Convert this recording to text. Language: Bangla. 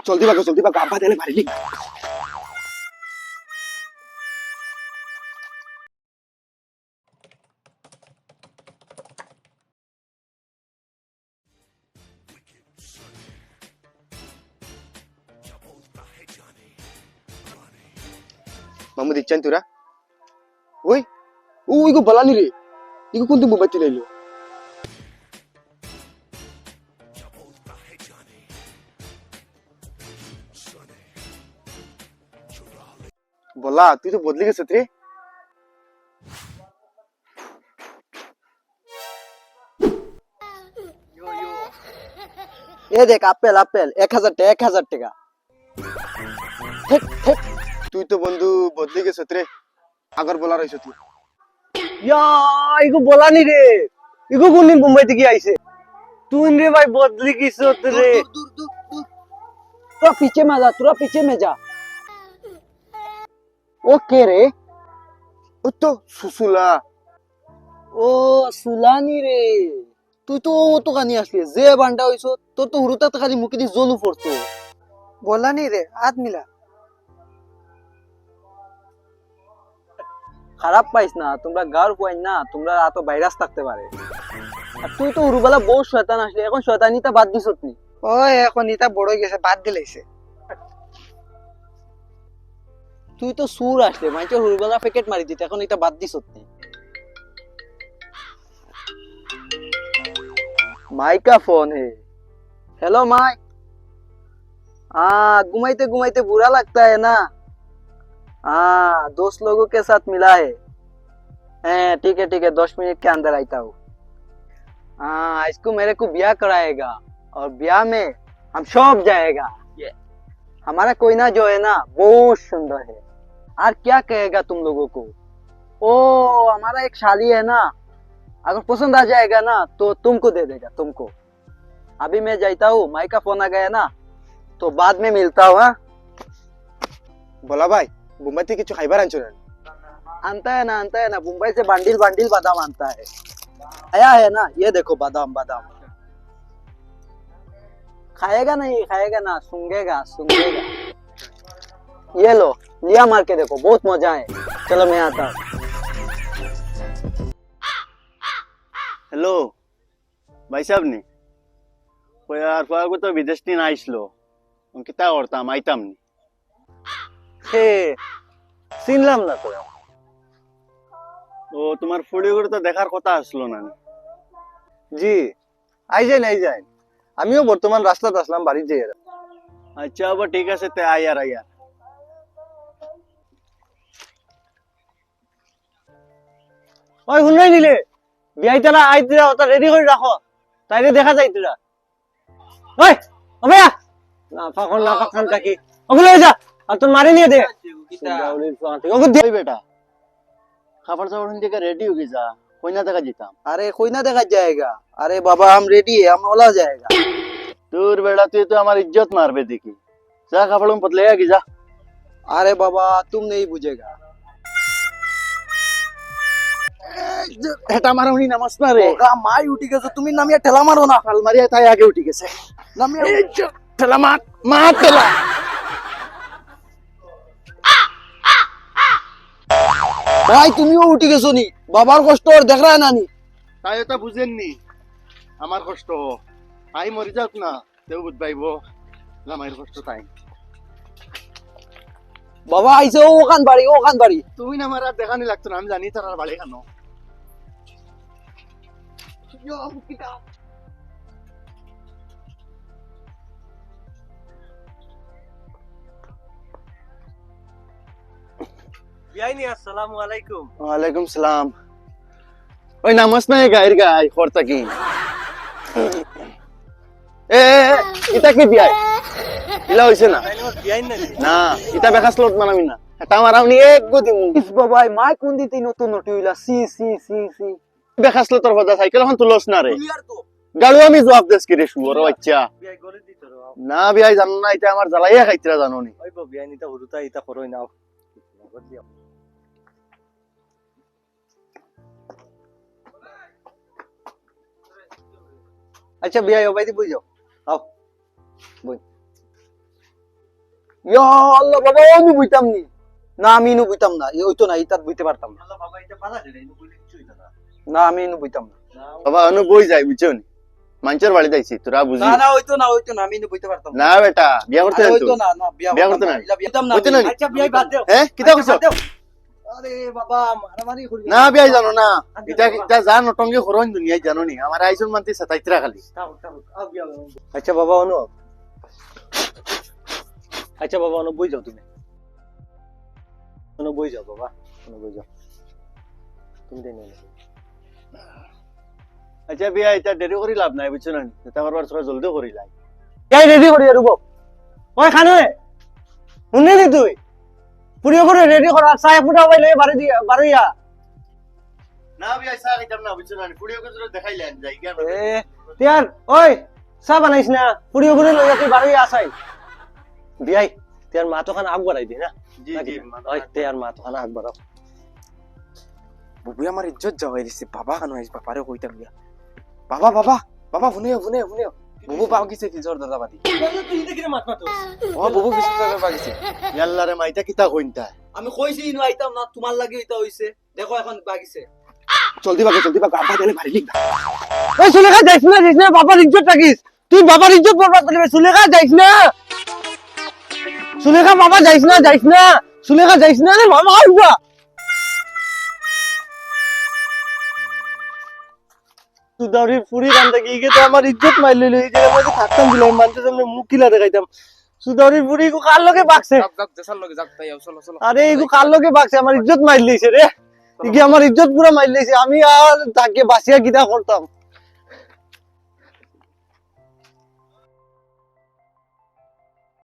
জলদি ভাগো আব্বা দিলে মারিলি মামু দিচ্ছেন তোরা ওই ওই গো বলানি রে ইগো কোন তুমি বাতি লাইলো বলা তুই তো বদলে গেছিস রে এ দেখ আপেল 1000 টাকা তুই তো বন্ধু বদলে গেছিস রে আগর বলা রইছ তুই ইয়া ইগো বলানি রে ইগো কোনদিন মুম্বাই থেকে আইছে তুই রে ভাই বদলি কিছু রে তোরা পিছে মে যা ওকে রে ও তো সুসুলা ও সুলানি রে তুই তো ও তো কানি আসলি যে বান্ডা হইছ তোর তো হুরুতা তো খালি মুখে দিয়ে জলু পড়তো বলানি রে হাত মিলা খারাপ পাইস না তোমরা গাঁর পয়েন না তোমরা এত ভাইরাস থাকতে পারে আর তুই তো হুরুবেলা বহু শয়তান আসলি এখন শয়তানিটা বাদ দিছ নি ও এখন ইটা বড় হয়ে গেছে বাদ দিলাইছে তুই তো সুর আসলে মাইকে হুরুবেলা প্যাকেট মারি দিতে এখন এটা বাদ দিছ নি माइक का फोन है हेलो माइक हाँ घुमाइते घुमाइते बुरा लगता है ना हाँ दोस्त लोगों के साथ मिला है ठीक है 10 मिनट के अंदर आता हूँ हाँ इसको मेरे को ब्याह कराएगा और ब्याह में हम शॉप जाएगा हमारा कोयना जो है ना बहुत सुंदर है और क्या कहेगा तुम लोगों को ओ हमारा एक शाली है ना अगर पसंद आ जाएगा ना तो तुमको दे देगा तुमको अभी मैं जाता हूँ माई का फोन आ गया ना तो बाद में मिलता हूँ हाँ বলা ভাই মুম্বাই থেকে কিছু খাইবার আনছো না आता है ना मुंबई से बंडिल बंडिल बादाम आता है आया है ना ये देखो बादाम बादाम खाएगा ना सूंघेगा ये लो लिया मार के देखो बहुत मजा है चलो मैं आता हूँ হ্যালো ভাই সাহেব নি আর পর তো বিদেশ নি আইসলো কিতা করতাম আইতাম নি হে চিনলাম না তো ও তোমার ফুড়িগুলো তো দেখার কথা আসলো না জি আই যাই আমিও বর্তমান রাস্তাতে আসলাম বাড়ি যাই আচ্ছা আবার ঠিক আছে তে আয়ার ওই শুনলাই নিলে বিয়াইতালা আইতিরা ওটা রেডি করে রাখো তাইলে দেখা যায় তোরা ওই ওবেয়া না ফাখন থাকি ওগুলো যা আর তোর মারি নিয়ে দে ওগুলো দে বেটা খাবার চাবার থেকে রেডি হয়ে যা কইনা দেখা যেতাম अरे कोई ना देखा जाएगा अरे बाबा हम रेडी है हम ओला जाएगा তোর বেড়া তুই তো আমার ইজ্জত মারবে দেখি যা খাবার বদলে কি যা अरे बाबा तुम नहीं बुझेगा এটা আমার উনি নামাজ না রে ওগা মাই উঠি গেছে তুমি নামিয়ে ঠেলা মারো না আলমারিয়া তাই আগে উঠে গেছে নামিয়ে ঠেলা মার ঠেলা ভাই তুমিও উঠি গেছো নি বাবার কষ্ট আর দেখ রা নানি তাই এটা বুঝেননি আমার কষ্ট আই মরি যাক না তেও বুঝবাইব আমার কষ্ট তাই বাবা আইছে ওখান বাড়ি তুমি না আমার আর দেখানি লাগতো না আমি জানি তার বাড়ি কেন বিআইনি আসসালামু আলাইকুম ওয়ালাইকুম সালাম ওই নামাজ নাই গাই খরতা কি এটা কি বিয়াই ইলা হইছে না না এটা বেখাসলত মানামি না এটা আমার আপনি এক গদি মু ইস বাবাই মাই কোন দিতে নতুন নটি হইলা সি বেখাসলত তোর কথা সাইকেল এখন তুলস না রে ক্লিয়ার তো গালু আমি জবাব দেস কি রে শুয়োর বাচ্চা বিআই গরে দিত রে না বিয়াই জানো না এটা আমার জ্বালাইয়া খাইতরা জানো নি ওই বিআইনি তা হুরুতা ইতা করই নাও अच्छा भैया यो भाई बुझो आओ बुझ ইয়া আল্লাহ বাবা আমি বুঝতাম নি না আমি ইনু বুঝতাম না ওই তো না ইতাত বুঝতে পারতাম না না আমি ইনু বুঝতাম না বাবা অনু বই যায় বুঝছো নি মানুষের বাড়ি যাইছি তোরা বুঝি না না ওই তো না আমি ইনু বুঝতে পারতাম না বেটা বিয়া করতে আরে না ওই তো তুই না না বিয়া বিয়া করতে না বুঝতাম না হইতো না নি? আচ্ছা বিয়া বাদ দাও হ্যাঁ কিতা করছো আরে বাবা মারামারি করি না বিয়া জানো না এটা এটা জান নটঙ্গে করন দুনিয়ায় জানো নি আমার আইসন মানতে সাতাইতরা খালি আচ্ছা বাবা অনু আচ্ছা বাবা অনু বই যাও তুমি অনু বই যাও বাবা অনু বই যাও তুমি দেন আচ্ছা বিয়া এটা দেরি করি লাভ নাই বুঝছো না এটা করবার তোরা জলদি করি লাই এই রেডি করি রুব ওই খানে শুনলি নি তুই পুরিও করে রেডি করা চাই ফুটা বাইলে বাড়ি দিয়া বাড়িয়া না বিয়া সা খাইতাম না বুঝছো না পুড়িও করে দেখাইলেন যাই কেন এ তিয়ার ওই চা বানাইছ না পুরিও করে লইয়া তুই বাড়িয়া আসাই বিয়াই তিয়ার মা তো খান আগ বাড়াই দি না জি জি ওই তিয়ার মা তো খান আগ বাড়াও বুবু আমার ইজ্জত যাওয়াই দিছে বাবা কেন আইস বাবারে কইতাম গিয়া বাবা বাবা বাবা শুনেও শুনেও শুনেও বুবু পাও গেছে ফিজর দাদা বাদি ও বুবু ফিজর দাদা বাগিছে ইয়াল্লারে মাইটা কিতা কইনতা আমি কইছি ইনু আইতাম না তোমার লাগি হইতা হইছে দেখো এখন বাগিছে জলদি বাগে আব্বা দিলে ভারী লিখ ওই সুলেখা যাইছ না বাবার ইজ্জত রাখিস তুই বাবার ইজ্জত বরবাদ করবি সুলেখা যাইছ না সুলেখা বাবা যাইছ না সুলেখা যাইছ না রে মামা আইবা সুদাউরি পুরি কান্দা গিয়ে তো আমার ইজ্জত মাইল লইলো এই জায়গার মধ্যে থাকতাম দিলাম মানতে সামনে মুখ কিলা দেখাইতাম সুদাউরি পুরি কো কার লগে বাকছে যাক দেশার লগে যাক তাই চলো চলো আরে এই কার লগে বাকছে আমার ইজ্জত মাইল লইছে রে ইকি আমার ইজ্জত পুরো মাইল লইছে আমি আর তাকে বাসিয়া গিতা করতাম